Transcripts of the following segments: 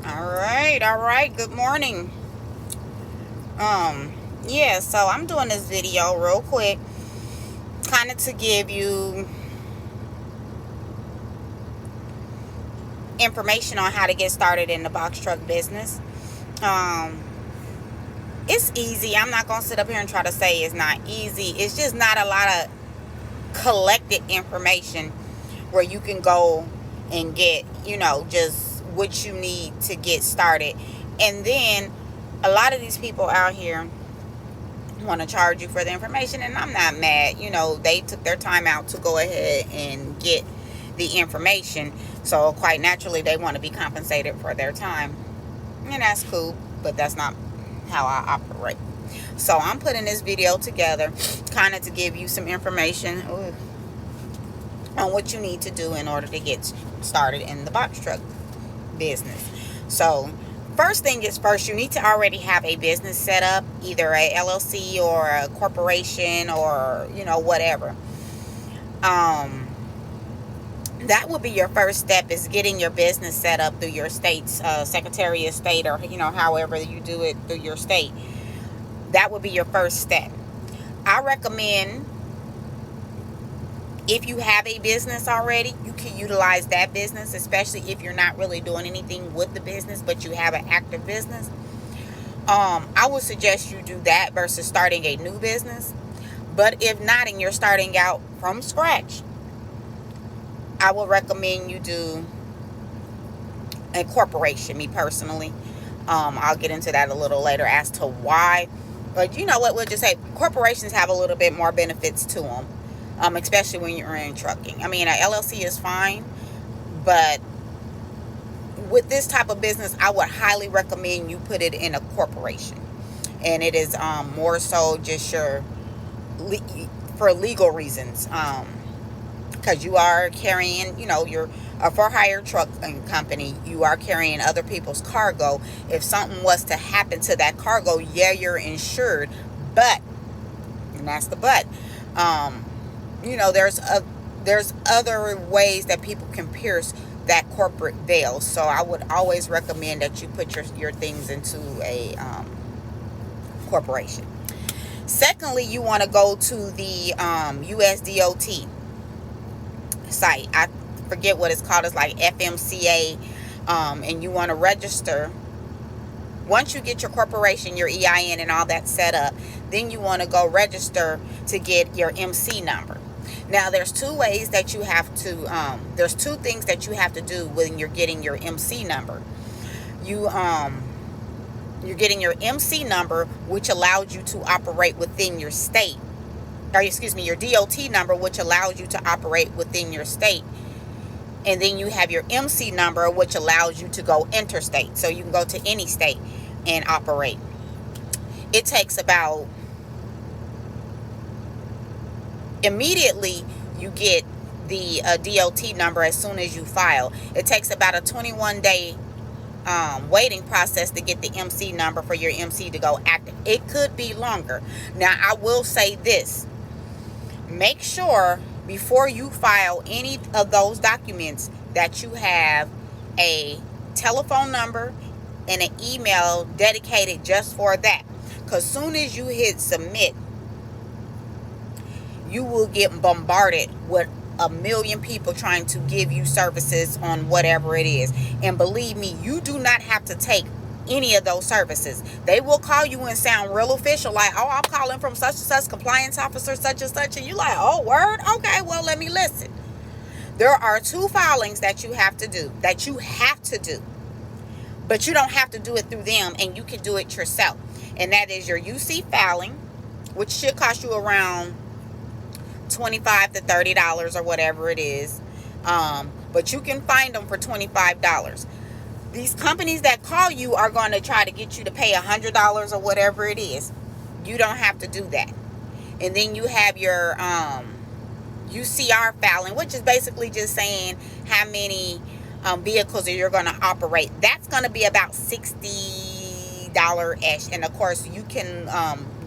All right. Good morning. Yeah, so I'm doing this video real quick, kind of to give you information on how to get started in the box truck business. Um, it's easy. I'm not gonna sit up here and try to say it's not easy. It's just not a lot of collected information where you can go and get, just what you need to get started. And then a lot of these people out here want to charge you for the information, and I'm not mad. They took their time out to go ahead and get the information, so quite naturally they want to be compensated for their time, and that's cool, but that's not how I operate. So I'm putting this video together kind of to give you some information on what you need to do in order to get started in the box truck business. So first thing is first, you need to already have a business set up, either a LLC or a corporation or whatever. That would be your first step, is getting your business set up through your state's Secretary of State, or however you do it through your state. That would be your first step. I recommend, if you have a business already, you can utilize that business, especially if you're not really doing anything with the business, but you have an active business. I would suggest you do that versus starting a new business. But if not, and you're starting out from scratch, I would recommend you do a corporation, me personally. I'll get into that a little later as to why. But you know what, we'll just say corporations have a little bit more benefits to them, especially when you're in trucking. I mean, an LLC is fine, but with this type of business, I would highly recommend you put it in a corporation. And it is more so just for legal reasons. Because you are carrying, you're a for-hire truck company. You are carrying other people's cargo. If something was to happen to that cargo, yeah, you're insured. But, and that's the but, there's other ways that people can pierce that corporate veil. So I would always recommend that you put your things into a corporation. Secondly, you want to go to the USDOT site. I forget what it's called. It's like FMCA, and you want to register. Once you get your corporation, your EIN and all that set up, then you want to go register to get your MC number. Now, there's two ways that you have to, there's two things that you have to do when you're getting your MC number. You're getting your MC number, which allows you to operate within your state. Or excuse me, your DOT number, which allows you to operate within your state. And then you have your MC number, which allows you to go interstate. So you can go to any state and operate. It takes about, immediately you get the DOT number as soon as you file. It takes about a 21-day waiting process to get the MC number for your MC to go active. It could be longer. Now, I will say this. Make sure before you file any of those documents that you have a telephone number and an email dedicated just for that. Because soon as you hit submit, you will get bombarded with a million people trying to give you services on whatever it is. And believe me, you do not have to take any of those services. They will call you and sound real official, like, oh, I'm calling from such and such, compliance officer such and such, and you like, oh, word, okay, well, let me listen. There are two filings that you have to do, but you don't have to do it through them, and you can do it yourself. And that is your UC filing, which should cost you around $25 to $30 or whatever it is, but you can find them for $25. These companies that call you are going to try to get you to pay $100 or whatever it is. You don't have to do that. And then you have your UCR filing, which is basically just saying how many vehicles that you're going to operate. That's going to be about $60-ish. And of course, you can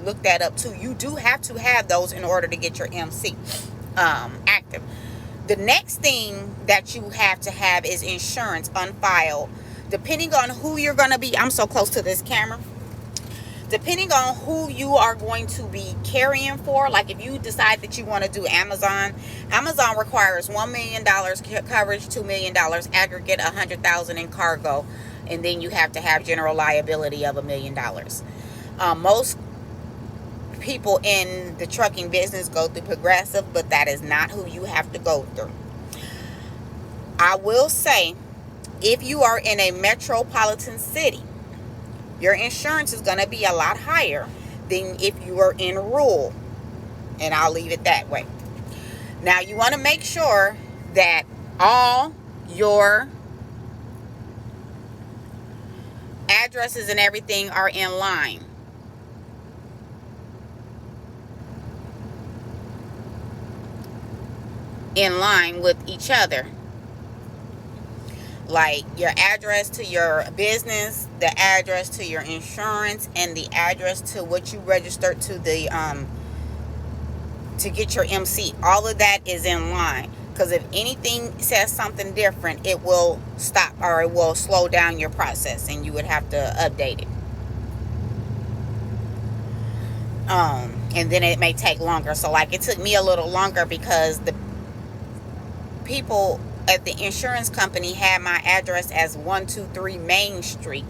look that up too. You do have to have those in order to get your MC active. The next thing that you have to have is insurance on file depending on who you're going to be, I'm so close to this camera. Depending on who you are going to be carrying for, like if you decide that you want to do Amazon requires $1 million coverage, $2 million aggregate, $100,000 in cargo, and then you have to have general liability of $1 million. Most people in the trucking business go through Progressive, but that is not who you have to go through. I will say, if you are in a metropolitan city, your insurance is going to be a lot higher than if you are in rural. And I'll leave it that way. Now, you want to make sure that all your addresses and everything are in line. In line with each other. Like your address to your business, the address to your insurance, and the address to what you registered to the to get your MC. All of that is in line, because if anything says something different, it will stop, or it will slow down your process, and you would have to update it. And then it may take longer. So like it took me a little longer because the people at the insurance company had my address as 123 Main Street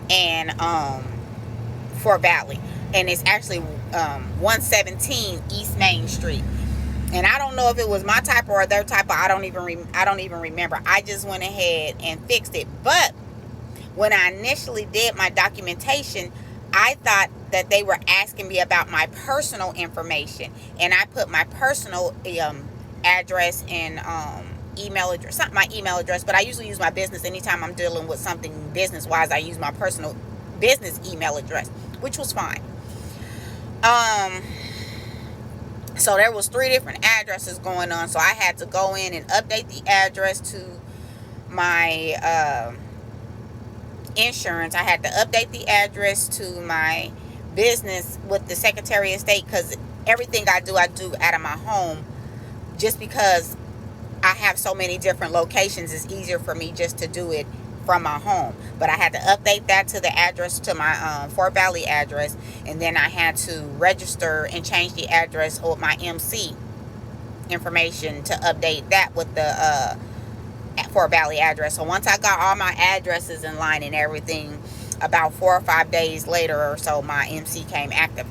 and Fort Valley, and it's actually 117 East Main Street. And I don't know if it was my typo or their typo. I don't even remember. I just went ahead and fixed it. But when I initially did my documentation, I thought that they were asking me about my personal information, and I put my personal address and email address, not my email address, but I usually use my business. Anytime I'm dealing with something business wise, I use my personal business email address, which was fine. So there was 3 different addresses going on, so I had to go in and update the address to my insurance. I had to update the address to my business with the Secretary of State, because everything I do out of my home, just because I have so many different locations. It's easier for me just to do it from my home. But I had to update that to the address, to my Fort Valley address, and then I had to register and change the address with my MC information to update that with the Fort Valley address. So once I got all my addresses in line and everything, about 4 or 5 days later or so, my MC came active.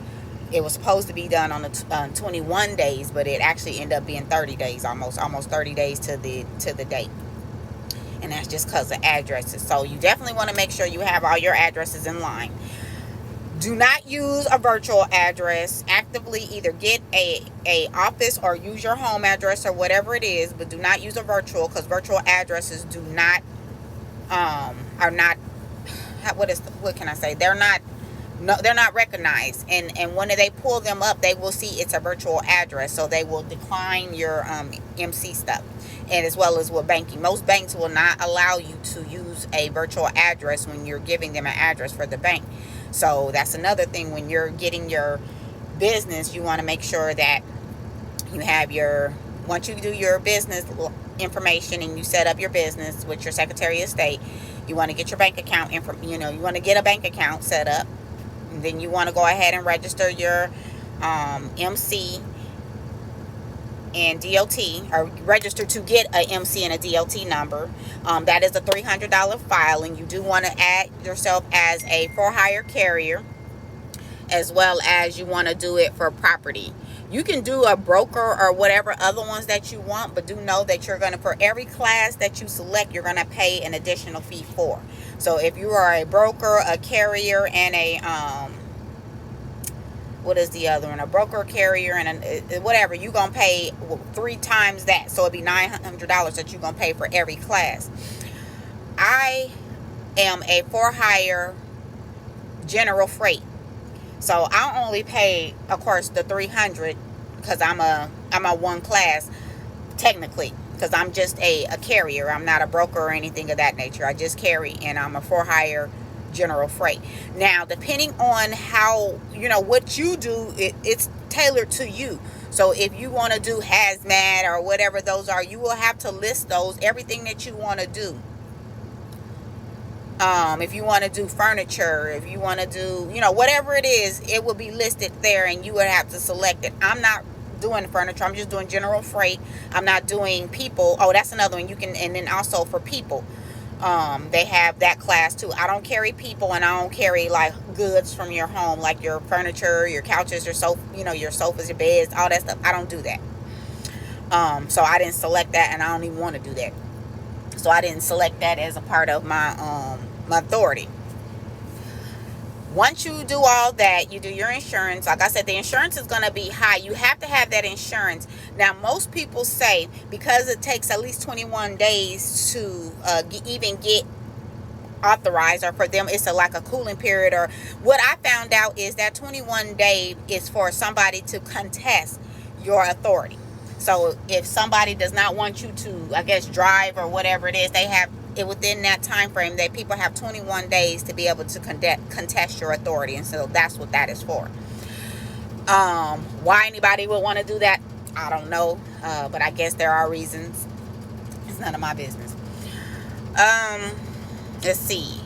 It was supposed to be done on the 21 days, but it actually ended up being 30 days, almost 30 days to the date. And that's just because of addresses. So you definitely want to make sure you have all your addresses in line. Do not use a virtual address. Actively either get a office or use your home address or whatever it is, but do not use a virtual, because virtual addresses do not are not, what can I say? They're not recognized, and when they pull them up, they will see it's a virtual address, so they will decline your MC stuff. And as well as with banking, most banks will not allow you to use a virtual address when you're giving them an address for the bank. So that's another thing. When you're getting your business, you want to make sure that you have once you do your business information and you set up your business with your Secretary of State, you want to get your bank account you want to get a bank account set up. And then you want to go ahead and register your MC and DOT, or register to get a MC and a DOT number. That is a $300 filing. You do want to add yourself as a for-hire carrier, as well as you want to do it for property. You can do a broker or whatever other ones that you want, but do know that you're going to, for every class that you select, you're going to pay an additional fee for. So if you are a broker, a carrier, and a what is the other one? A broker, carrier, and whatever, you're going to pay 3 times that. So it'd be $900 that you're going to pay for every class. I am a for-hire general freight. So I only pay, of course, the $300, because I'm a one class, technically, because I'm just a carrier. I'm not a broker or anything of that nature. I just carry, and I'm a for-hire general freight. Now, depending on how, what you do, it's tailored to you. So if you want to do hazmat or whatever those are, you will have to list those, everything that you want to do. If you want to do furniture, if you want to do, whatever it is, it will be listed there and you would have to select it. I'm not doing furniture. I'm just doing general freight. I'm not doing people. Oh, that's another one. You can, and then also for people, they have that class too. I don't carry people, and I don't carry like goods from your home, like your furniture, your couches, your sofa, your sofas, your beds, all that stuff. I don't do that. So I didn't select that, and I don't even want to do that. So I didn't select that as a part of my my authority. Once you do all that, you do your insurance. Like I said, the insurance is going to be high. You have to have that insurance. Now, most people say because it takes at least 21 days to even get authorized, or for them it's like a cooling period, or what I found out is that 21 day is for somebody to contest your authority. So if somebody does not want you to, I guess, drive or whatever it is, they have it within that time frame that people have 21 days to be able to contest your authority. And so that's what that is for. Why anybody would want to do that, I don't know. But I guess there are reasons. It's none of my business. Let's see.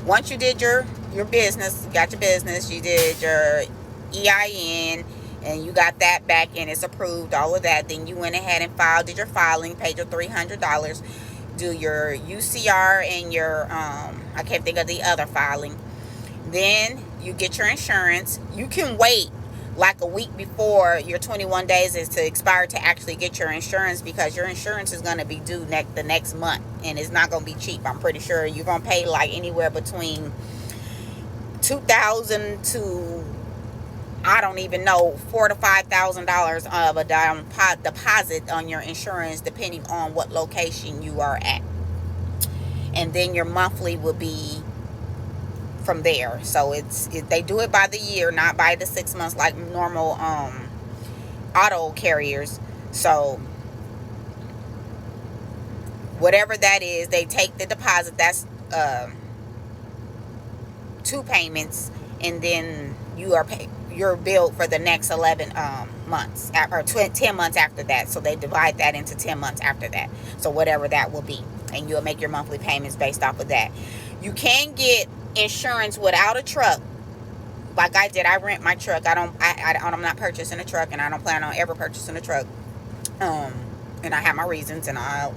Once you did your business, you got your business, you did your EIN, and you got that back and it's approved, all of that, then you went ahead and did your filing, paid your $300, do your UCR and your I can't think of the other filing. Then you get your insurance. You can wait like a week before your 21 days is to expire to actually get your insurance, because your insurance is going to be due the next month, and it's not going to be cheap. I'm pretty sure you're going to pay like anywhere between $2,000 to, I don't even know, $4,000 to $5,000 of a deposit on your insurance, depending on what location you are at. And then your monthly will be from there. So they do it by the year, not by the 6 months like normal auto carriers. So whatever that is, they take the deposit. That's 2 payments, and then you're billed for the next 11 months, or 10 months after that. So they divide that into 10 months after that. So whatever that will be, and you'll make your monthly payments based off of that. You can get insurance without a truck, like I did. I rent my truck. I'm not purchasing a truck, and I don't plan on ever purchasing a truck. And I have my reasons, and I'll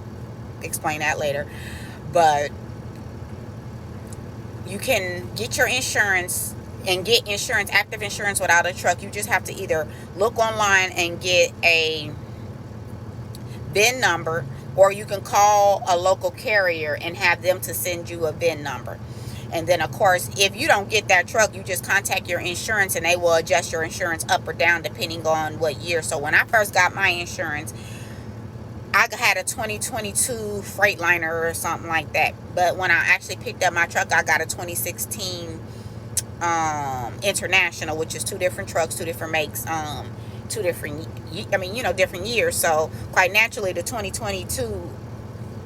explain that later. But you can get your insurance and get insurance, active insurance, without a truck. You just have to either look online and get a VIN number, or you can call a local carrier and have them to send you a VIN number. And then, of course, if you don't get that truck, you just contact your insurance, and they will adjust your insurance up or down depending on what year. So when I first got my insurance, I had a 2022 Freightliner or something like that. But when I actually picked up my truck, I got a 2016 International, which is 2 different trucks, 2 different makes, 2 different, different years. So quite naturally, the 2022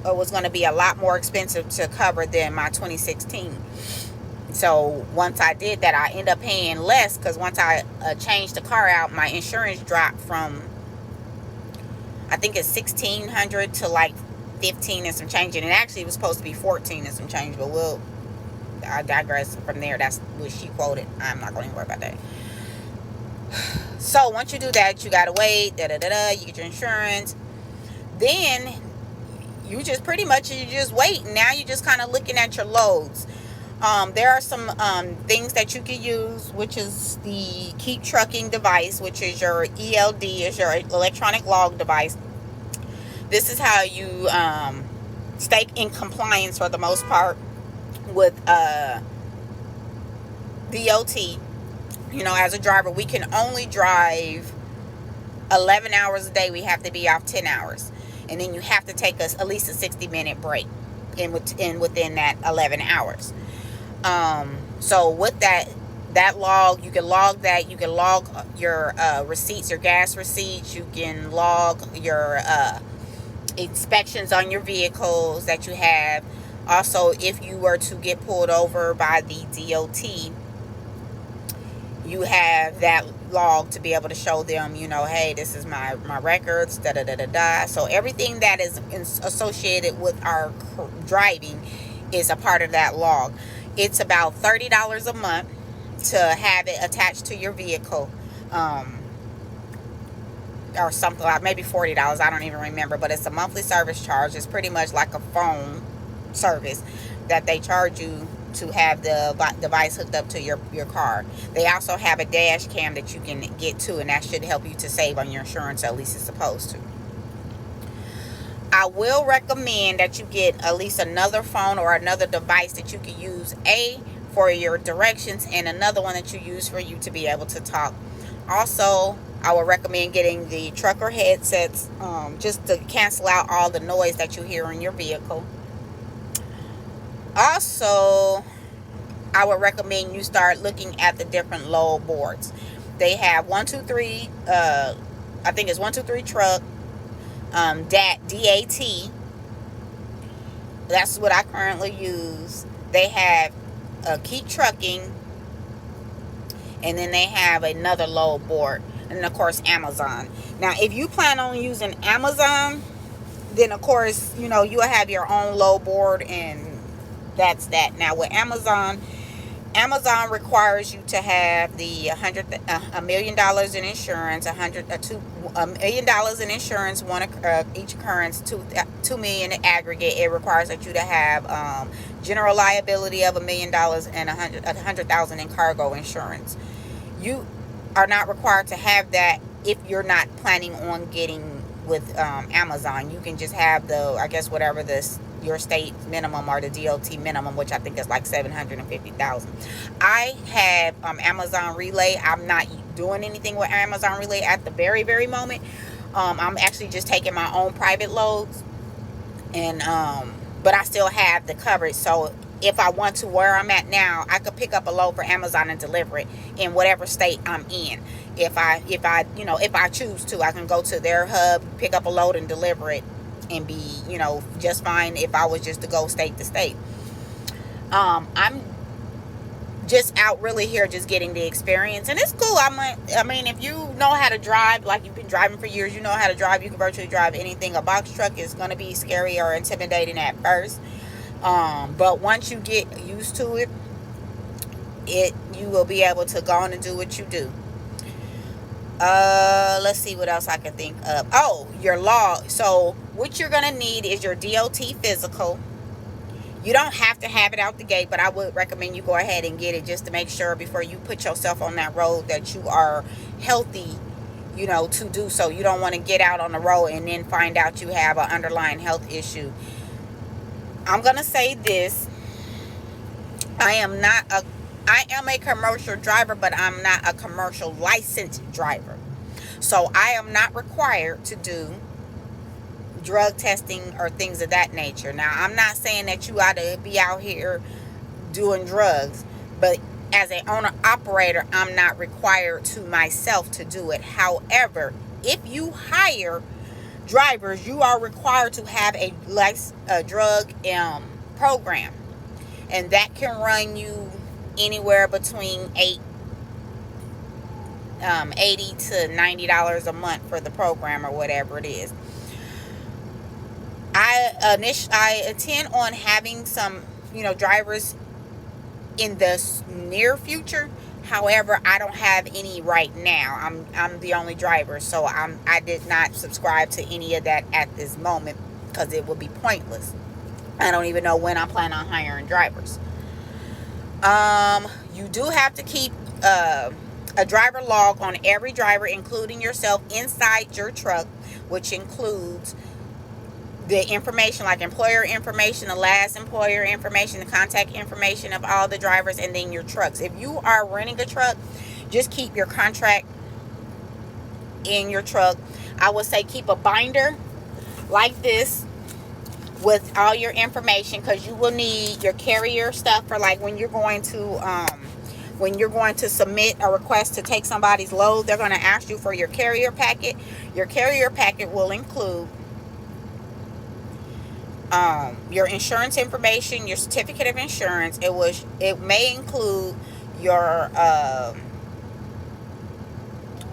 was going to be a lot more expensive to cover than my 2016. So once I did that, I ended up paying less, because once I changed the car out, my insurance dropped from, I think it's $1,600 to like 15 and some change. And actually it was supposed to be 14 and some change, but I digress from there. That's what she quoted. I'm not going to worry about that. So once you do that, you got to wait, you get your insurance. Then you just wait. Now you're just kind of looking at your loads. There are some things that you can use, which is the Keep Trucking device, which is your ELD, is your electronic log device. This is how you stay in compliance for the most part with DOT. As a driver, we can only drive 11 hours a day. We have to be off 10 hours. And then you have to take us at least a 60-minute break within that 11 hours. So with that log, you can log that. You can log your receipts, your gas receipts. You can log your inspections on your vehicles that you have. Also, if you were to get pulled over by the DOT, you have log to be able to show them, hey, this is my records, da da da da da. So everything that is associated with our driving is a part of that log. It's about $30 a month to have it attached to your vehicle, or something like maybe $40. I don't even remember, but it's a monthly service charge. It's pretty much like a phone service that they charge you to have the device hooked up to your car. They also have a dash cam that you can get to, and that should help you to save on your insurance, at least it's supposed to. I will recommend that you get at least another phone or another device that you can use, for your directions, and another one that you use for you to be able to talk. Also, I would recommend getting the trucker headsets, just to cancel out all the noise that you hear in your vehicle. Also, I would recommend you start looking at the different load boards. They have 123, I think it's 123 truck, DAT. That's what I currently use. They have Keep Trucking, and then they have another load board, and of course Amazon. Now, if you plan on using Amazon, then of course you'll have your own load board, and that's that. Now with Amazon requires you to have the $1 million in insurance, $1 million in insurance, each occurrence, $2 million in aggregate. It requires that you to have general liability of $1 million and $100,000 in cargo insurance. You are not required to have that if you're not planning on getting with Amazon. You can just have whatever your state minimum or the DOT minimum, which I think is like $750,000. I have Amazon Relay. I'm not doing anything with Amazon Relay at the very, very moment. I'm actually just taking my own private loads, and but I still have the coverage. So if I want to, where I'm at now, I could pick up a load for Amazon and deliver it in whatever state I'm in. If I choose to, I can go to their hub, pick up a load and deliver it, and be just fine if I was just to go state to state. I'm just out really here just getting the experience, and it's cool. I mean, if you know how to drive, like you've been driving for years, you know how to drive, you can virtually drive anything. A box truck is going to be scary or intimidating at first, but once you get used to it, you will be able to go on and do what you do. Let's see what else I can think of. Oh, your log. So what you're going to need is your DOT physical. You don't have to have it out the gate, but I would recommend you go ahead and get it just to make sure before you put yourself on that road that you are healthy, to do so. You don't want to get out on the road and then find out you have an underlying health issue. I'm going to say this. I am a commercial driver, but I'm not a commercial licensed driver. So I am not required to do drug testing or things of that nature. Now, I'm not saying that you ought to be out here doing drugs, but as an owner operator, I'm not required to myself to do it. However, if you hire drivers, you are required to have a drug program, and that can run you anywhere between $80 to $90 a month for the program or whatever it is. I intend on having some drivers in the near future. However, I don't have any right now. I'm the only driver, so I did not subscribe to any of that at this moment because it would be pointless. I don't even know when I'm planning on hiring drivers. You do have to keep a driver log on every driver, including yourself, inside your truck, which includes the information like employer information, the last employer information, the contact information of all the drivers, and then your trucks. If you are renting a truck, just keep your contract in your truck. I would say keep a binder like this with all your information, because you will need your carrier stuff for like when you're going to submit a request to take somebody's load. They're going to ask you for your carrier packet. Your carrier packet will include your insurance information, your certificate of insurance. It may include your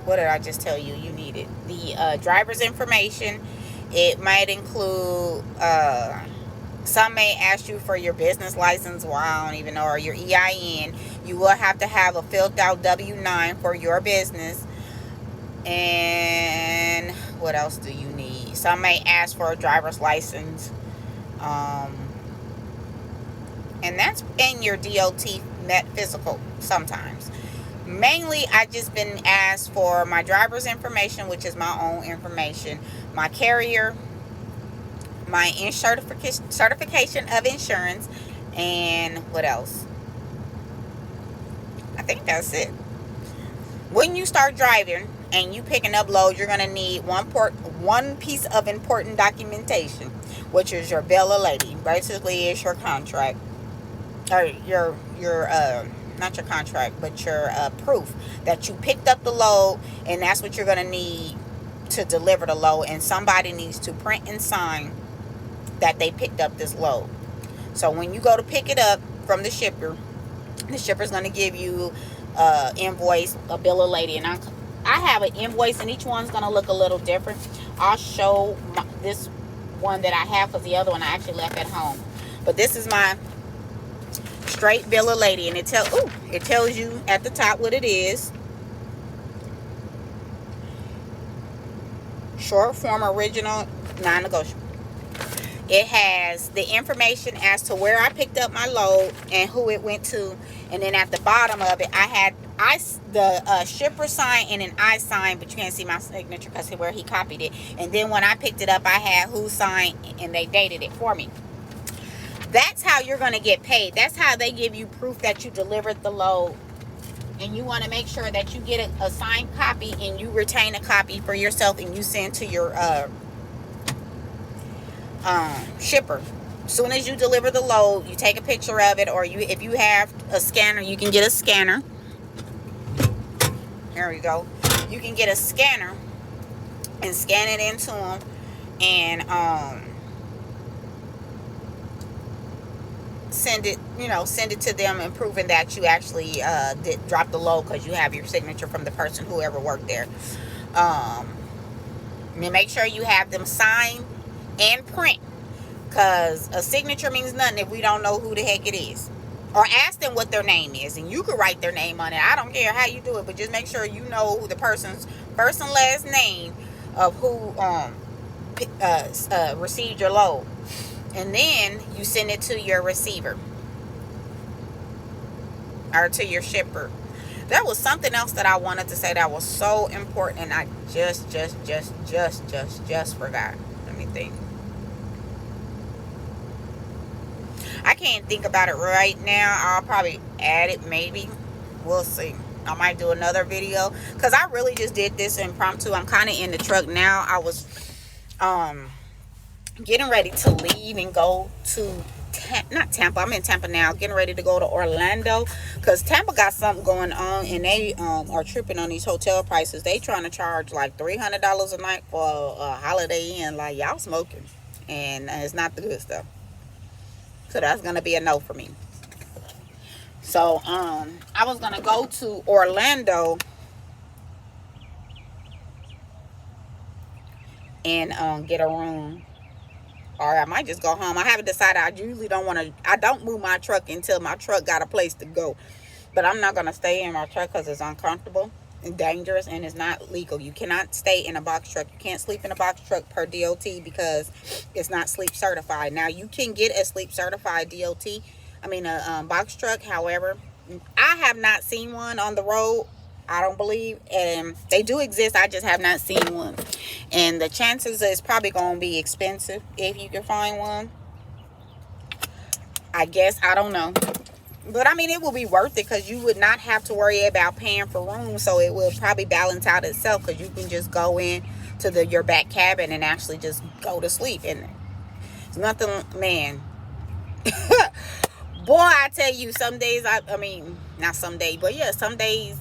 what did I just tell you you needed? The driver's information. It might include, some may ask you for your business license, well, I don't even know, or your EIN. You will have to have a filled out W-9 for your business. And what else do you need? Some may ask for a driver's license. And that's in your DOT Met Physical sometimes. Mainly, I just been asked for my driver's information, which is my own information, my carrier, my certification of insurance, and what else? I think that's it. When you start driving and you picking up loads, you're going to need one piece of important documentation, which is your bill of lading. Basically, it's your contract, or your not your contract, but your proof that you picked up the load, and that's what you're going to need to deliver the load. And somebody needs to print and sign that they picked up this load. So when you go to pick it up from the shipper's going to give you invoice, a bill of lading, and I have an invoice, and each one's going to look a little different. I'll show this one that I have, because the other one I actually left at home. But this is my straight bill of lading, and it tells you at the top what it is. Short form, original, non-negotiable. It has the information as to where I picked up my load and who it went to. And then at the bottom of it, I had the shipper sign and an I sign, but you can't see my signature because where he copied it. And then when I picked it up, I had who signed, and they dated it for me. That's how you're going to get paid. That's how they give you proof that you delivered the load. And you want to make sure that you get a signed copy, and you retain a copy for yourself, and you send to your shipper. As soon as you deliver the load, you take a picture of it, or if you have a scanner, you can get a scanner. There we go. You can get a scanner and scan it into them, and send it to them, and proving that you actually did drop the load, because you have your signature from the person, whoever worked there. And make sure you have them sign and print, because a signature means nothing if we don't know who the heck it is. Or ask them what their name is, and you can write their name on it. I don't care how you do it, but just make sure you know the person's first and last name of who received your load. And then you send it to your receiver, or to your shipper. There was something else that I wanted to say that was so important, and I just forgot. Let me think. I can't think about it right now. I'll probably add it, maybe. We'll see. I might do another video, because I really just did this impromptu. I'm kind of in the truck now. I was getting ready to leave and go to not Tampa. I'm in Tampa now, getting ready to go to Orlando, because Tampa got something going on, and they are tripping on these hotel prices. They trying to charge like $300 a night for a Holiday Inn. Like, y'all smoking, and it's not the good stuff. So that's gonna be a no for me. So I was gonna go to Orlando and get a room, or I might just go home. I haven't decided. I usually don't move my truck until my truck got a place to go. But I'm not gonna stay in my truck because it's uncomfortable and dangerous, and it's not legal. You cannot stay in a box truck. You can't sleep in a box truck per DOT, because it's not sleep certified. Now, you can get a sleep certified box truck. However, I have not seen one on the road, I don't believe, and they do exist. I just have not seen one, and the chances is probably going to be expensive if you can find one. I guess, I don't know. But I mean, it will be worth it, because you would not have to worry about paying for rooms. So it will probably balance out itself, because you can just go in to your back cabin and actually just go to sleep in there. It's nothing, man. Boy, I tell you, some days, not some days, but yeah, some days,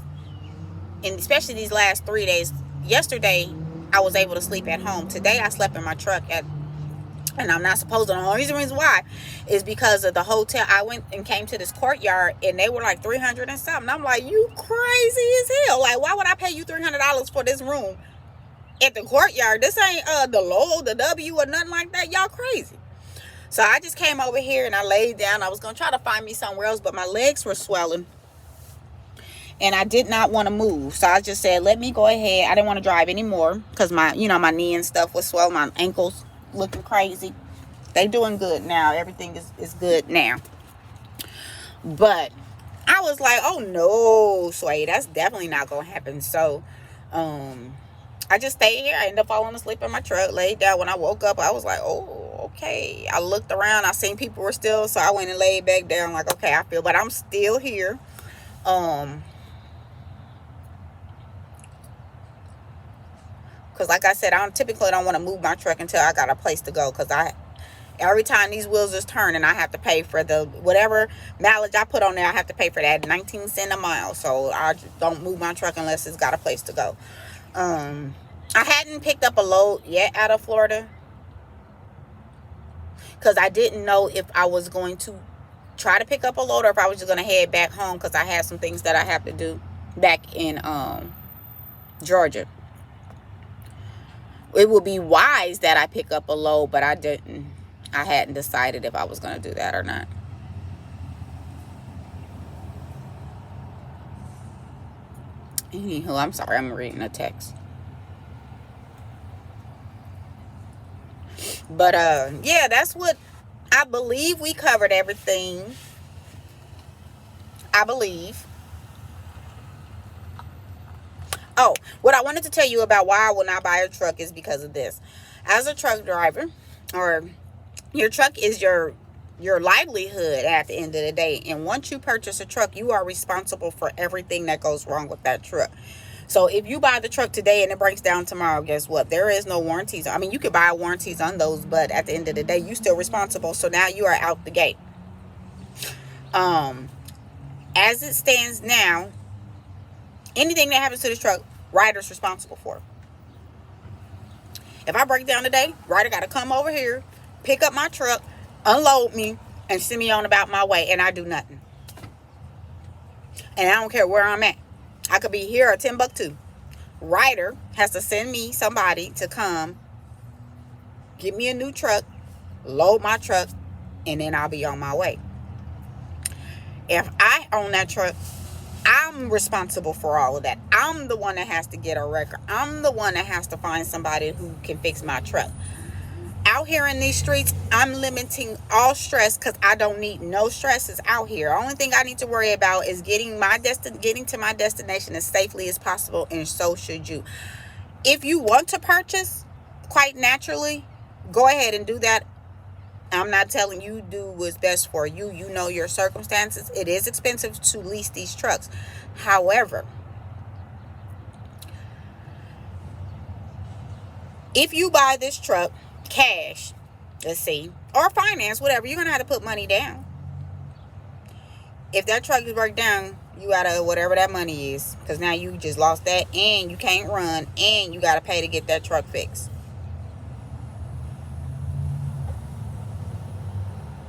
and especially these last 3 days. Yesterday, I was able to sleep at home. Today, I slept in my truck at And I'm not supposed to. The only reason why is because of the hotel. I went and came to this courtyard, and they were like 300 and something. I'm like, you crazy as hell. Like, why would I pay you $300 for this room at the courtyard? This ain't the Lowell, the W, or nothing like that. Y'all crazy. So I just came over here and I laid down. I was gonna try to find me somewhere else, but my legs were swelling, and I did not want to move. So I just said, let me go ahead. I didn't want to drive anymore because my knee and stuff was swelling. My ankles looking crazy. They doing good now. Everything is good now. But I was like, oh no, Sway, that's definitely not gonna happen. So I just stayed here. I ended up falling asleep in my truck, laid down. When I woke up, I was like, oh, okay. I looked around, I seen people were still, so I went and laid back down like, okay, I feel, but I'm still here. Because like I said, I typically don't want to move my truck until I got a place to go. Because every time these wheels is turning, I have to pay for the whatever mileage I put on there. I have to pay for that 19 cents a mile. So I don't move my truck unless it's got a place to go. I hadn't picked up a load yet out of Florida because I didn't know if I was going to try to pick up a load or if I was just going to head back home because I had some things that I have to do back in Georgia. It would be wise that I pick up a load, but I hadn't decided if I was going to do that or not. Anywho, I'm sorry, I'm reading a text. But yeah, that's what I believe. We covered everything. I believe. Oh, what I wanted to tell you about why I will not buy a truck is because of this. As a truck driver, or your truck is your livelihood at the end of the day. And once you purchase a truck, you are responsible for everything that goes wrong with that truck. So if you buy the truck today and it breaks down tomorrow, guess what? There is no warranties. I mean, you could buy warranties on those, but at the end of the day, you're still responsible. So now you are out the gate. As it stands now, anything that happens to this truck, Ryder's responsible for. If I break down today, Ryder got to come over here, pick up my truck, unload me, and send me on about my way, and I do nothing. And I don't care where I'm at. I could be here or Timbuktu. Ryder has to send me somebody to come, give me a new truck, load my truck, and then I'll be on my way. If I own that truck, I'm responsible for all of that. I'm the one that has to get a record. I'm the one that has to find somebody who can fix my truck. Out here in these streets, I'm limiting all stress because I don't need no stresses out here. Only thing I need to worry about is getting to my destination as safely as possible, and so should you. If you want to purchase, quite naturally, go ahead and do that. I'm not telling you do what's best for you. You know your circumstances. It is expensive to lease these trucks. However, if you buy this truck cash, let's see, or finance, whatever, you're going to have to put money down. If that truck is broke down, you got to, whatever that money is, because now you just lost that, and you can't run, and you got to pay to get that truck fixed.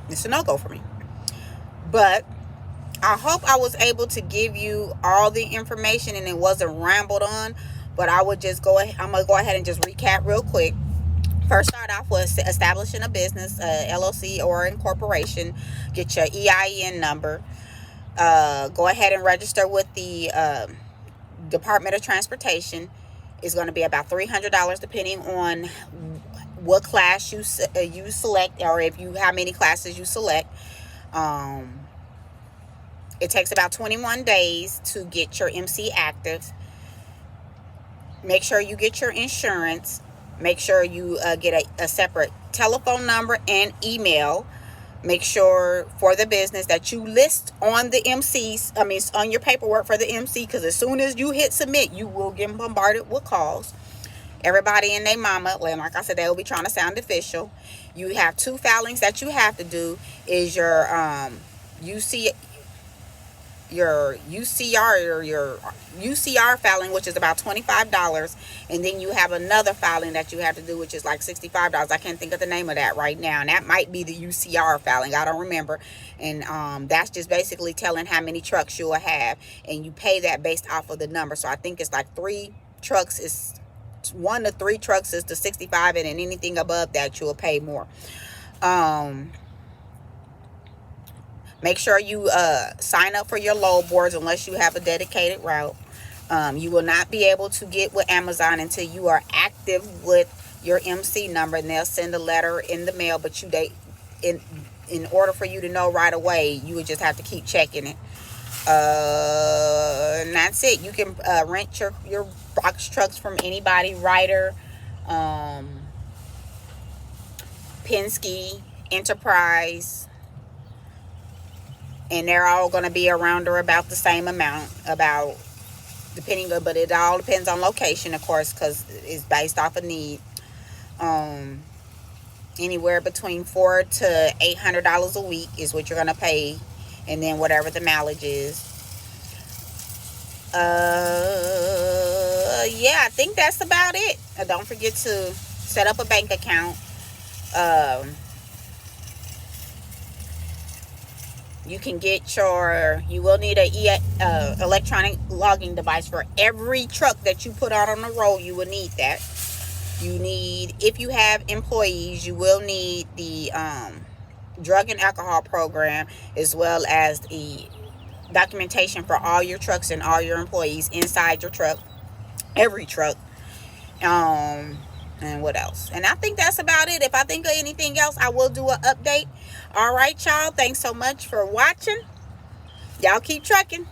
It's a no-go for me. But I hope I was able to give you all the information and it wasn't rambled on. But I would just go ahead. I'm going to go ahead and just recap real quick. First, start off with establishing a business, LLC or incorporation. Get your EIN number. Go ahead and register with the Department of Transportation. It's going to be about $300 depending on what class you select, or how many classes you select. It takes about 21 days to get your MC active. Make sure you get your insurance. Make sure you get a separate telephone number and email. Make sure for the business that you list on the MCs, on your paperwork for the MC, because as soon as you hit submit, you will get bombarded with calls. Everybody and their mama, like I said, they will be trying to sound official. You have 2 filings that you have to do. Is your your UCR or your UCR filing, which is about $25, and then you have another filing that you have to do, which is like $65. I can't think of the name of that right now, and that might be the UCR filing. I don't remember. And that's just basically telling how many trucks you'll have, and you pay that based off of the number. So I think it's like 3 trucks is 1 to 3 trucks is the 65, and then anything above that you'll pay more. Make sure you sign up for your load boards unless you have a dedicated route. You will not be able to get with Amazon until you are active with your MC number, and they'll send a letter in the mail. But in order for you to know right away, you would just have to keep checking it. And that's it. You can rent your box trucks from anybody, Ryder, Penske, Enterprise, and they're all going to be around or about the same amount, but it all depends on location, of course, because it's based off of need. Anywhere between $400 to $800 a week is what you're going to pay, and then whatever the mileage is. Yeah, I think that's about it. Don't forget to set up a bank account. You will need a electronic logging device for every truck that you put out on the road. You will need that. If you have employees, you will need the drug and alcohol program, as well as the documentation for all your trucks and all your employees inside your truck, every truck. And what else? And I think that's about it. If I think of anything else, I will do an update. All right, y'all. Thanks so much for watching. Y'all keep trucking.